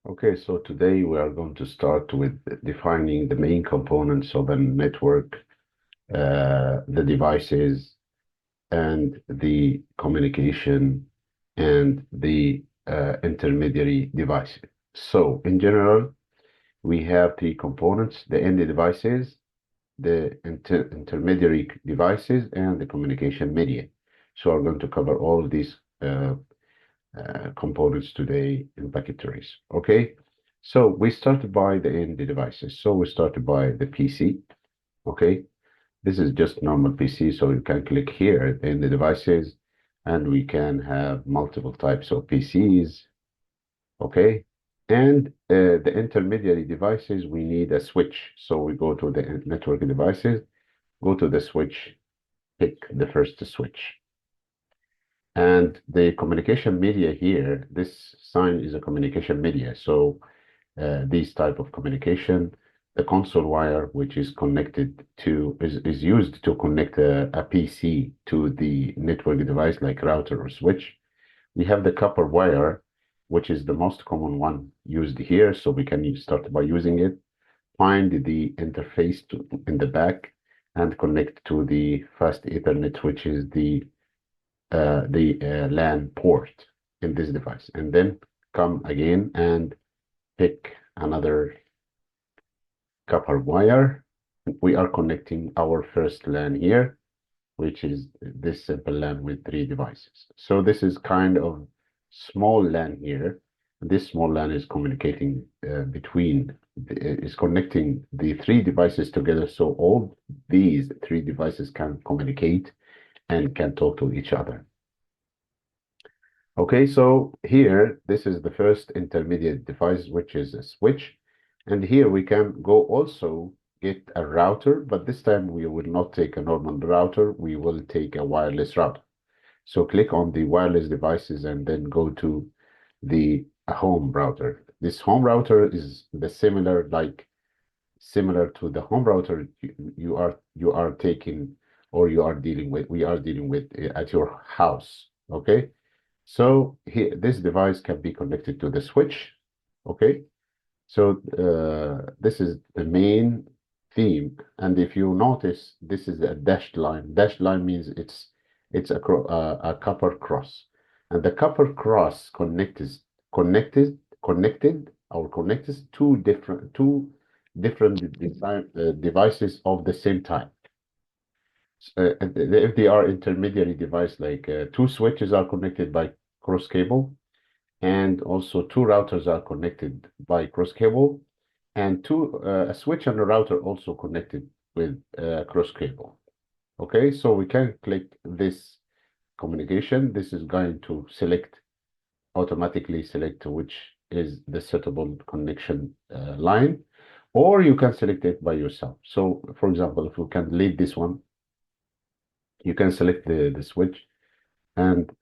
Okay, so today we are going to start with defining the main components of a network, the devices, and the communication, and the intermediary devices. So, in general, we have three components: the end devices, the intermediary devices, and the communication media. So, we're going to cover all these components today in packet trace. Okay, so we started by the end devices. So we started by the PC. Okay, this is just normal PC. So you can click here in the devices, and we can have multiple types of PCs. Okay, and the intermediary devices, we need a switch. So we go to the network devices, go to the switch, pick the first switch. And the communication media here, this sign is a communication media. So these type of communication, the console wire, which is connected to, is used to connect a PC to the network device like router or switch. We have the copper wire, which is the most common one used here. So we can start by using it, find the interface in the back, and connect to the fast Ethernet, which is the LAN port in this device, and then come again and pick another copper wire. We are connecting our first LAN here, which is this simple LAN with three devices. So this is kind of small LAN here. This small LAN is communicating is connecting the three devices together. So all these three devices can communicate and can talk to each other. Okay, so here, this is the first intermediate device, which is a switch. And here we can go also get a router, but this time we will not take a normal router. We will take a wireless router. So click on the wireless devices and then go to the home router. This home router is the similar to the home router you are taking or you are dealing with, we are dealing with at your house. Okay. So here, this device can be connected to the switch. Okay. So this is the main theme. And if you notice, this is a dashed line. Dashed line means it's a copper cross. And the copper cross connected two different devices of the same type. If they are intermediary device, like two switches are connected by cross cable, and also two routers are connected by cross cable, and a switch and a router also connected with cross cable. Okay, so we can click this communication. This is going to automatically select which is the suitable connection line, or you can select it by yourself. So, for example, if we can delete this one, you can select the switch and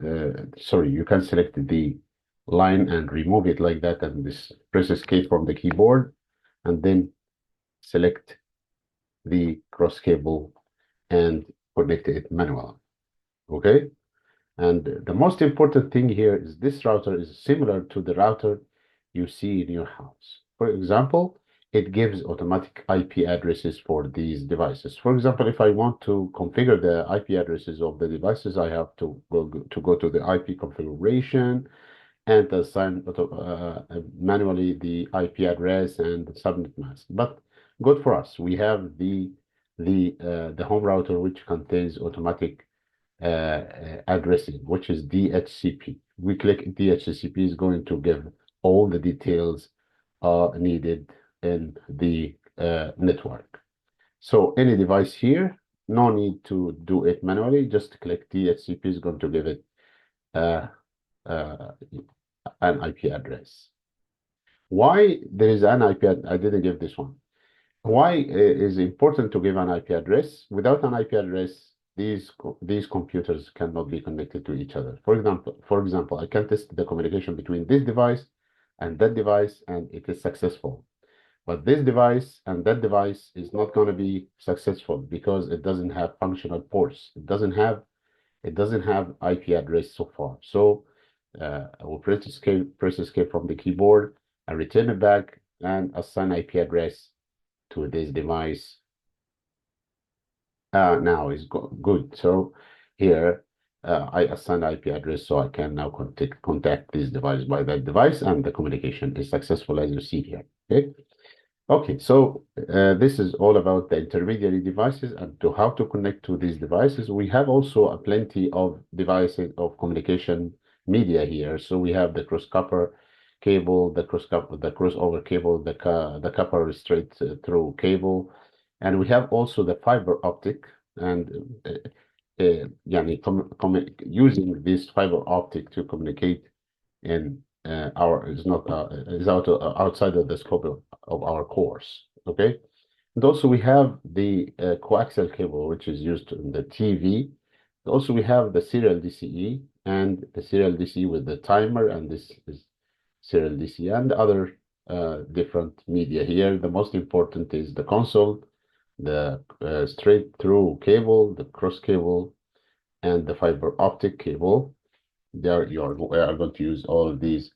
sorry, you can select the line and remove it like that, and this press escape from the keyboard, and then select the cross cable and connect it manually. Okay, and the most important thing here is this router is similar to the router you see in your house. For example, it gives automatic IP addresses for these devices. For example, if I want to configure the IP addresses of the devices, I have to go to the IP configuration and assign manually the IP address and the subnet mask. But good for us, we have the home router, which contains automatic addressing, which is DHCP. We click DHCP is going to give all the details needed in the network. So any device here, no need to do it manually. Just click DHCP is going to give it an IP address. Why there is an IP? I didn't give this one. Why is important to give an IP address? Without an IP address, these computers cannot be connected to each other. For example, I can test the communication between this device and that device, and it is successful. But this device and that device is not going to be successful because it doesn't have functional ports. It doesn't have IP address so far. So I will press escape from the keyboard, and return it back and assign IP address to this device. Now is good. So here I assign IP address, so I can now contact this device by that device, and the communication is successful, as you see here. Okay. Okay, so this is all about the intermediary devices and to how to connect to these devices. We have also a plenty of devices of communication media here. So we have the cross copper cable, the crossover cable, the copper straight through cable, and we have also the fiber optic. And يعني using this fiber optic to communicate in our is not is outside of the scope of our course. Okay, and also we have the coaxial cable, which is used in the TV. Also, we have the serial DCE and the serial DCE with the timer, and this is serial DCE and other different media here. The most important is the console, the straight through cable, the cross cable, and the fiber optic cable. There you are going to use all of these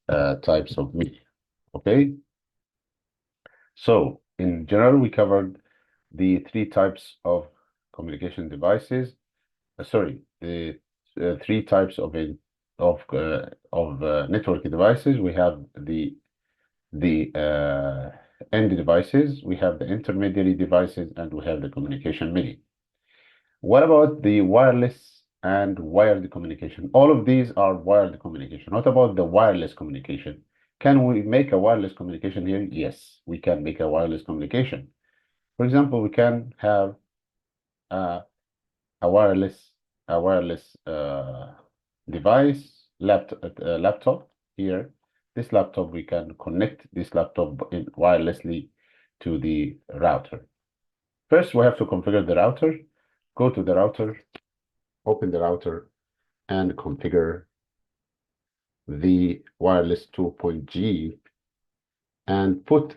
types of media. Okay. So in general, we covered the three types of communication devices. Sorry, the three types of network devices. We have the end devices, we have the intermediary devices, and we have the communication media. What about the wireless and wired communication? All of these are wired communication. What about the wireless communication? Can we make a wireless communication here? Yes, we can make a wireless communication. For example, we can have uh, a wireless device, laptop here. This laptop, we can connect this laptop wirelessly to the router. First, we have to configure the router. Go to the router, open the router, and configure the wireless 2.G and put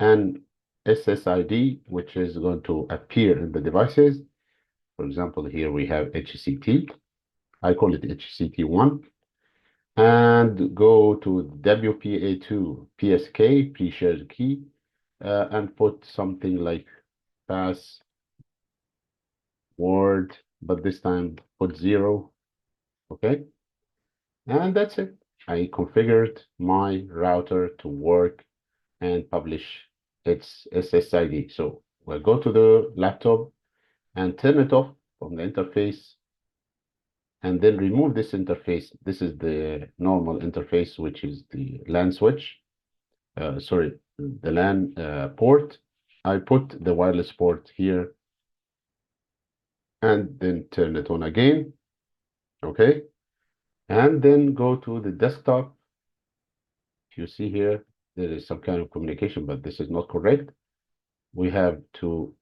an SSID, which is going to appear in the devices. For example, here we have HCT. I call it HCT1. And go to WPA2 PSK, pre-shared key, and put something like password, but this time put 0. Okay. And that's it. I configured my router to work and publish its SSID. So we'll go to the laptop and turn it off from the interface, and then remove this interface. This is the normal interface, which is the LAN switch. Sorry, the LAN port. I put the wireless port here and then turn it on again. Okay. And then go to the desktop. If you see here, there is some kind of communication, but this is not correct. We have to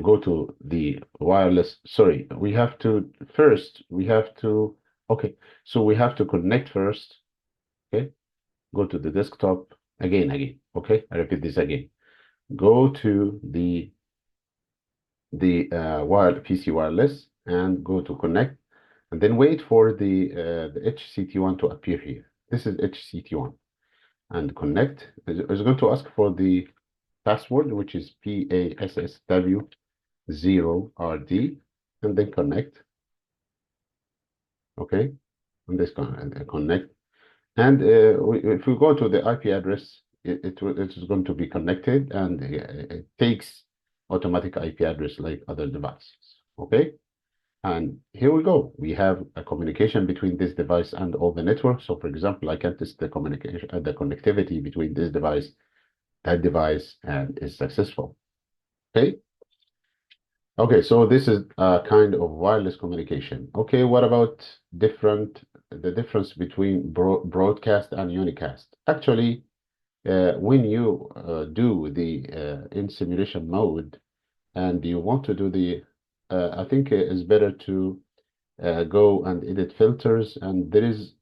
go to the wireless. Sorry, we have to first, okay. So we have to connect first. Okay. Go to the desktop again. Okay. I repeat this again. Go to the PC wireless and go to connect, and then wait for the HCT1 to appear here. This is HCT1, and connect. It's going to ask for the password, which is PASSW0RD, and then connect. Okay, and this connect. And if we go to the IP address, it is going to be connected, and it takes automatic IP address like other devices. Okay, and here we go. We have a communication between this device and all the networks. So, for example, I can test the communication, the connectivity between this device, that device, and is successful. Okay. Okay, so this is a kind of wireless communication. Okay, what about the difference between broadcast and unicast? Actually, when you do the in simulation mode and you want to do the, I think it's better to go and edit filters, and there is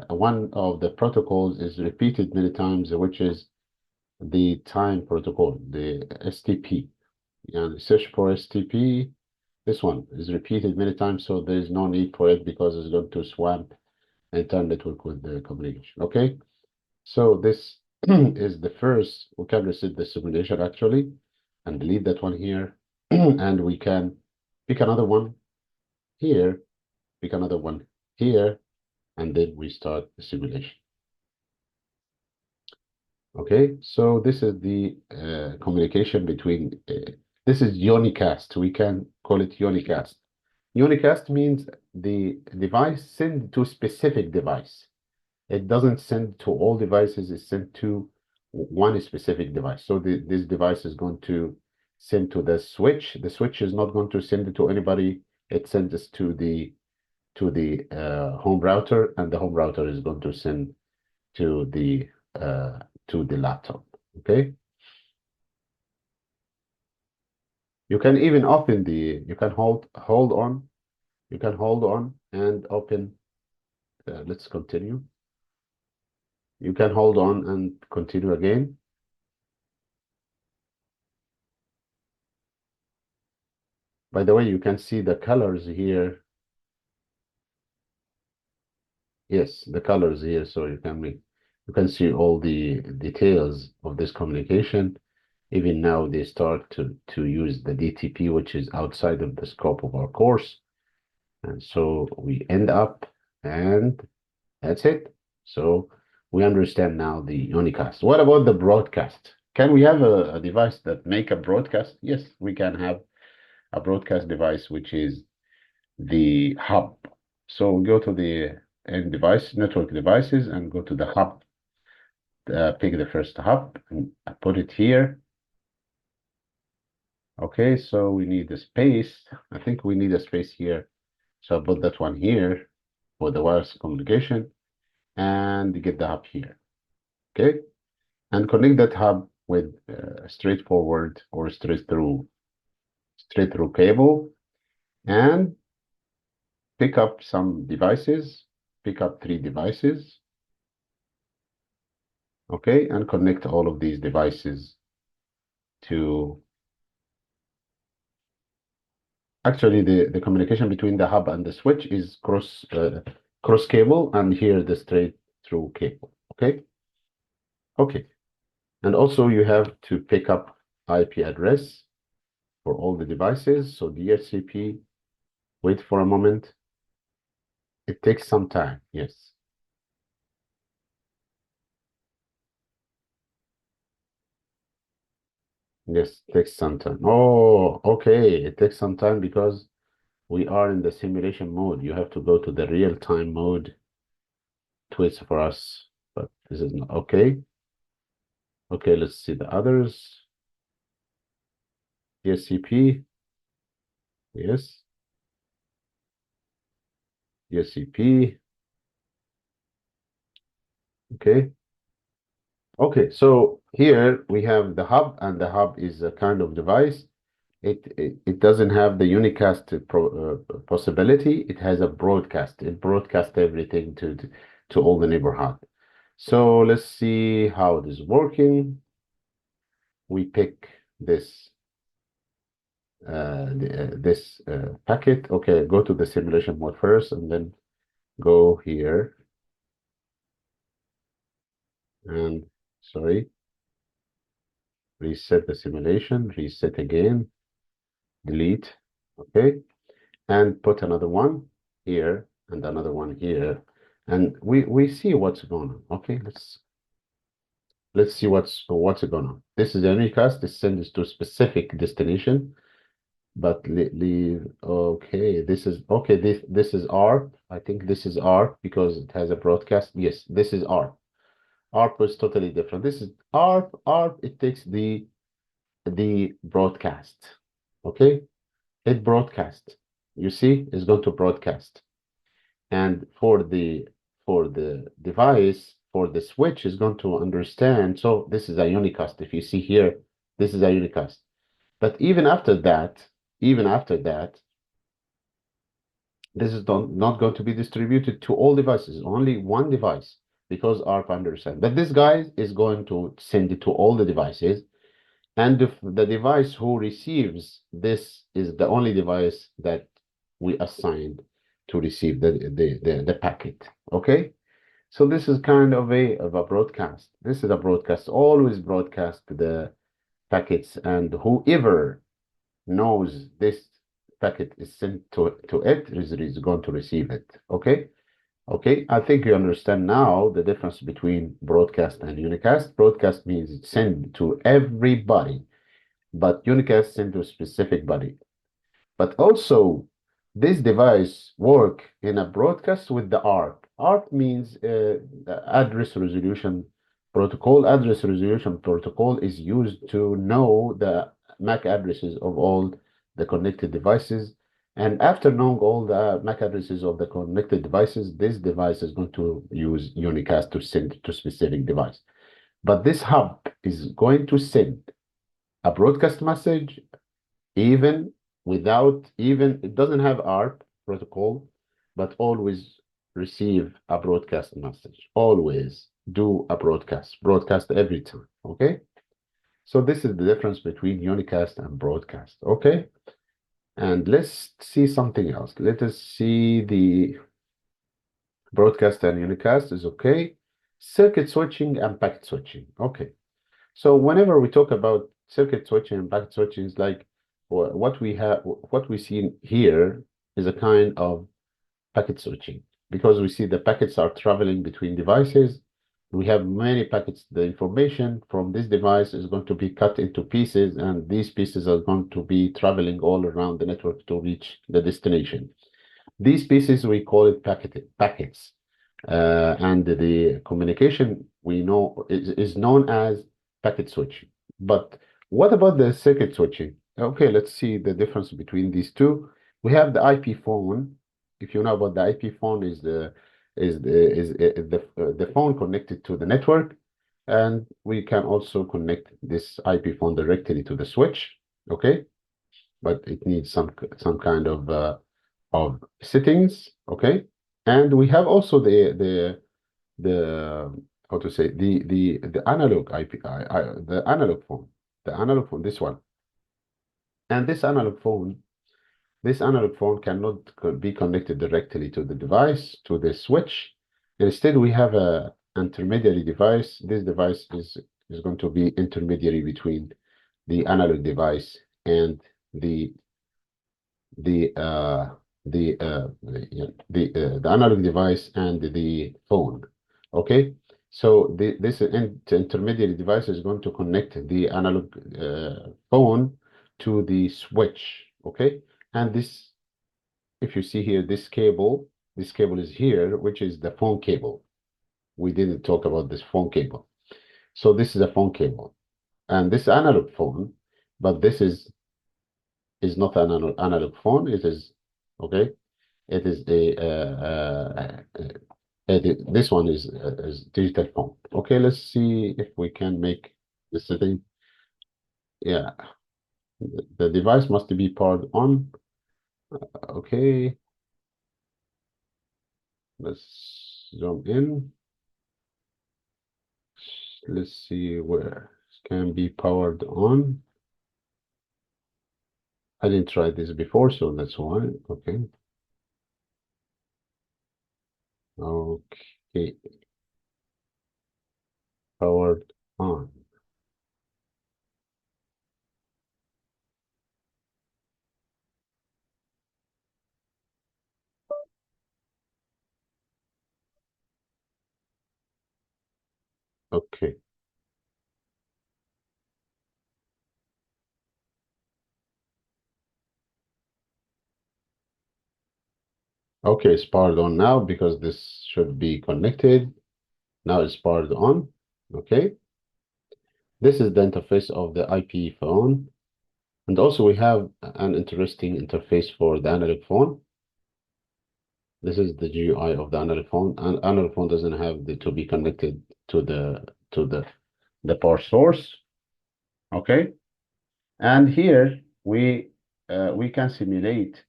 one of the protocols is repeated many times, which is the time protocol, the STP. And search for STP. This one is repeated many times, so there is no need for it because it's going to swamp entire network with the communication. Okay. So this is the first. We can reset the simulation actually and delete that one here. And we can pick another one here, pick another one here, and then we start the simulation. Okay, so this is the communication between, this is unicast. We can call it unicast. Unicast means the device send to specific device. It doesn't send to all devices, it's sent to one specific device. So this device is going to send to the switch. The switch is not going to send it to anybody. It sends it to the home router, and the home router is going to send to the laptop. Okay. You can even open the. You can hold on. You can hold on and open. Let's continue. You can hold on and continue again. By the way, you can see the colors here. Yes, the colors here, so you can see all the details of this communication. Even now, they start to use the DTP, which is outside of the scope of our course. And so we end up, and that's it. So we understand now the unicast. What about the broadcast? Can we have a device that make a broadcast? Yes, we can have a broadcast device, which is the hub. So we go to the end device, network devices, and go to the hub. Pick the first hub and put it here. Okay, so we need a space. I think we need a space here. So I put that one here for the wireless communication and get the hub here. Okay, and connect that hub with straightforward or straight through cable, and pick up some devices, pick up 3 devices, okay, and connect all of these devices to, actually the communication between the hub and the switch is cross cable, and here the straight through cable, okay? Okay, and also you have to pick up IP address for all the devices. So DHCP, wait for a moment. It takes some time, yes. Yes, it takes some time. Oh, okay. It takes some time because we are in the simulation mode. You have to go to the real-time mode to wait for us. But this is not okay. Okay, let's see the others. DSCP. Yes. DSCP. Okay. Okay, so here we have the hub, and the hub is a kind of device. It doesn't have the unicast possibility. It has a broadcast. It broadcasts everything to all the neighborhood. So let's see how it is working. We pick this packet. Okay, go to the simulation mode first, and then go here. And sorry, reset the simulation. Reset again. Delete. Okay, and put another one here and another one here, and we see what's going on. Okay, let's see what's going on. This is a unicast. This sends to a specific destination, but leave. Okay, this is okay. This is R. I think this is R because it has a broadcast. Yes, this is R. ARP is totally different. This is ARP. ARP, it takes the broadcast. Okay, it broadcasts. You see, it's going to broadcast. And for the device, for the switch, is going to understand. So this is a unicast. If you see here, this is a unicast. But even after that, this is not going to be distributed to all devices, only one device, because ARP understands. But this guy is going to send it to all the devices. And if the device who receives this is the only device that we assigned to receive the packet. Okay, So this is kind of a broadcast. This is a broadcast. Always broadcast the packets, and whoever knows this packet is sent to it is going to receive it. Okay. Okay, I think you understand now the difference between broadcast and unicast. Broadcast means it's sent to everybody, but unicast sent to a specific body. But also, this device work in a broadcast with the ARP. ARP means the address resolution protocol. Address resolution protocol is used to know the MAC addresses of all the connected devices. And after knowing all the MAC addresses of the connected devices, this device is going to use unicast to send to specific device. But this hub is going to send a broadcast message even it doesn't have ARP protocol, but always receive a broadcast message. Always do a broadcast every time. Okay. So this is the difference between unicast and broadcast. Okay. And let's see something else. Let us see the broadcast and unicast is okay. Circuit switching and packet switching. Okay. So whenever we talk about circuit switching and packet switching, is like what we see here is a kind of packet switching, because we see the packets are traveling between devices. We have many packets. The information from this device is going to be cut into pieces, and these pieces are going to be traveling all around the network to reach the destination. These pieces, we call it packets. And the communication we know is known as packet switching. But what about the circuit switching? Okay, let's see the difference between these two. We have the IP phone. If you know about the IP phone, is the phone connected to the network, and we can also connect this IP phone directly to the switch. Okay, but it needs some kind of settings. Okay, and we have also the how to say the analog IP the analog phone, this one. And this analog phone cannot be connected directly to the device, to the switch. Instead, we have a intermediary device. This device is going to be intermediary between the analog device and the the uh, the analog device and the phone. Okay, so this intermediary device is going to connect the analog phone to the switch. Okay, and this, if you see here, this cable is here, which is the phone cable. We didn't talk about this phone cable. So this is a phone cable, and this analog phone, but this is not an analog phone. It is okay. It is this one is digital phone. Okay, let's see if we can make the setting. Yeah, the device must be powered on. Okay, let's zoom in. Let's see where it can be powered on. I didn't try this before, so that's why. Okay. Okay. Powered on. Okay. Okay, it's powered on now because this should be connected. Now it's powered on. Okay. This is the interface of the IP phone. And also we have an interesting interface for the analog phone. This is the GUI of the analog phone. And analog phone doesn't have to be connected to the power source. Okay. And here we can simulate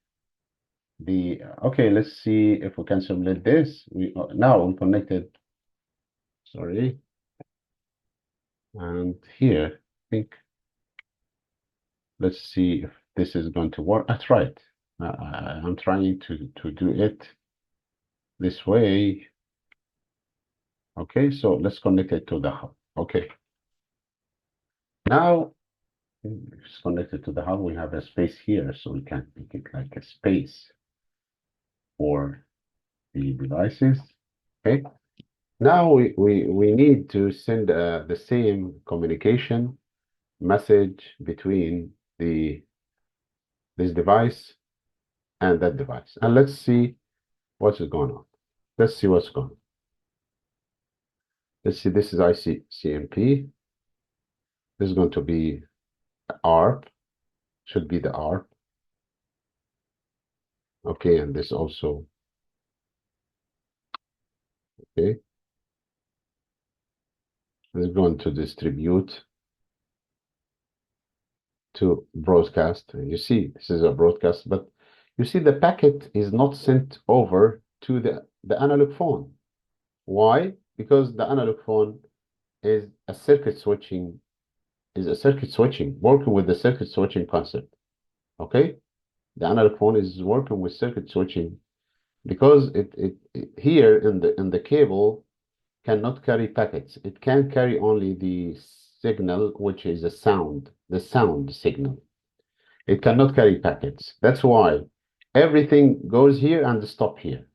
the, okay, let's see if we can simulate this. We now I'm connected, sorry. And here, I think, let's see if this is going to work. I tried. I'm trying to do it this way. Okay, so let's connect it to the hub. Okay, now it's connected to the hub. We have a space here, so we can make it like a space for the devices. Okay, now we need to send the same communication message between this device and that device. And let's see what's going on. Let's see what's going on. Let's see, this is ICMP. This is going to be ARP, should be the ARP. Okay, and this also, okay. It's going to distribute to broadcast. You see, this is a broadcast, but you see the packet is not sent over to the analog phone. Why? Because the analog phone is a circuit switching, working with the circuit switching concept. Okay? The analog phone is working with circuit switching because it here in the cable cannot carry packets. It can carry only the signal, which is a sound, the sound signal. It cannot carry packets. That's why everything goes here and stop here.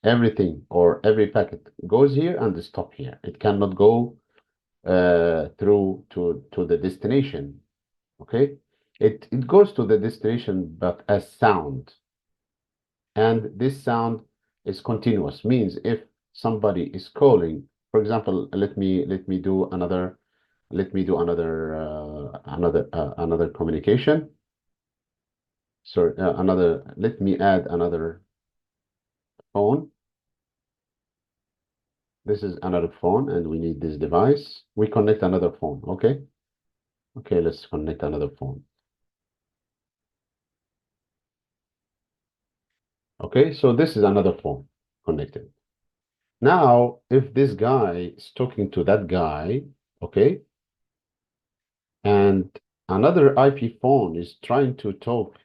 Everything or every packet goes here and stop here. It cannot go through to the destination. Okay, it goes to the destination, but as sound, and this sound is continuous. Means if somebody is calling, for example, let me do another another communication. So let me add another phone. This is another phone, and we need this device. We connect another phone. Okay. Okay, let's connect another phone. Okay, so this is another phone connected. Now, if this guy is talking to that guy, okay, and another IP phone is trying to talk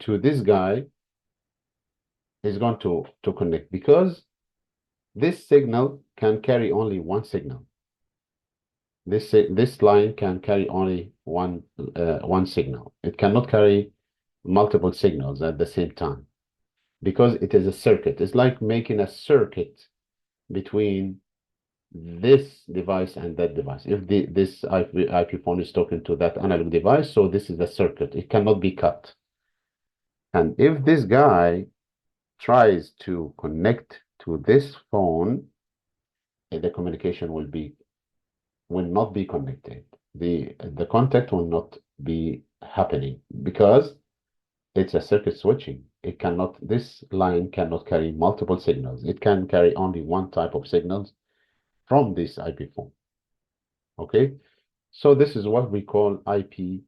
to this guy, is going to connect because this signal can carry only one signal. This line can carry only one signal. It cannot carry multiple signals at the same time because it is a circuit. It's like making a circuit between this device and that device. If this IP phone is talking to that analog device, so this is a circuit. It cannot be cut. And if this guy tries to connect to this phone, the communication will not be connected. The contact will not be happening because it's a circuit switching. This line cannot carry multiple signals. It can carry only one type of signals from this IP phone. Okay, so this is what we call IP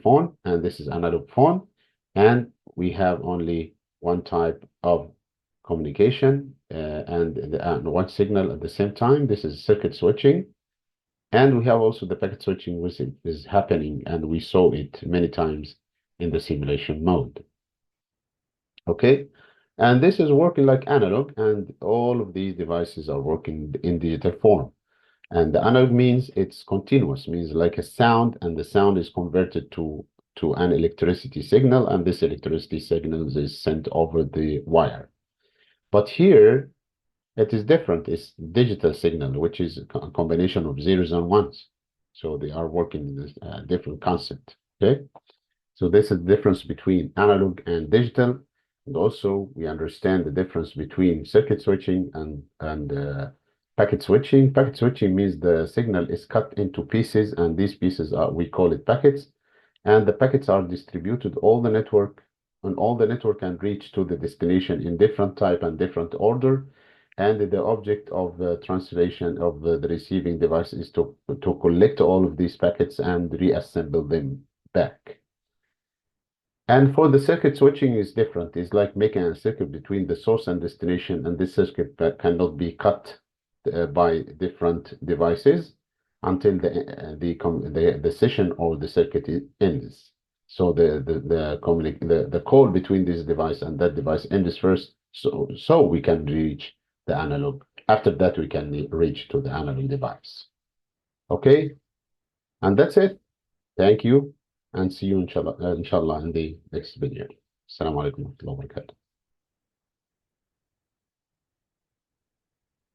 phone, and this is analog phone, and we have only one type of communication and one signal at the same time. This is circuit switching, and we have also the packet switching, which is happening, and we saw it many times in the simulation mode. Okay, and this is working like analog, and all of these devices are working in digital form. And the analog means it's continuous, means like a sound, and the sound is converted to an electricity signal, and this electricity signal is sent over the wire. But here it is different. It's digital signal, which is a combination of zeros and ones. So they are working in this different concept. Okay, so this is the difference between analog and digital, and also we understand the difference between circuit switching and packet switching. Packet switching means the signal is cut into pieces, and these pieces we call it packets, and the packets are distributed all the network, and all the network can reach to the destination in different type and different order. And the object of the translation of the receiving device is to collect all of these packets and reassemble them back. And for the circuit switching is different. It's like making a circuit between the source and destination, and this circuit cannot be cut by different devices until the session or the circuit ends. So the call between this device and that device ends first, so we can reach the analog. After that, we can reach to the analog device. Okay, and that's it. Thank you, and see you inshallah in the next video. Assalamu alaikum wa rahmatullahi wa barakatuh.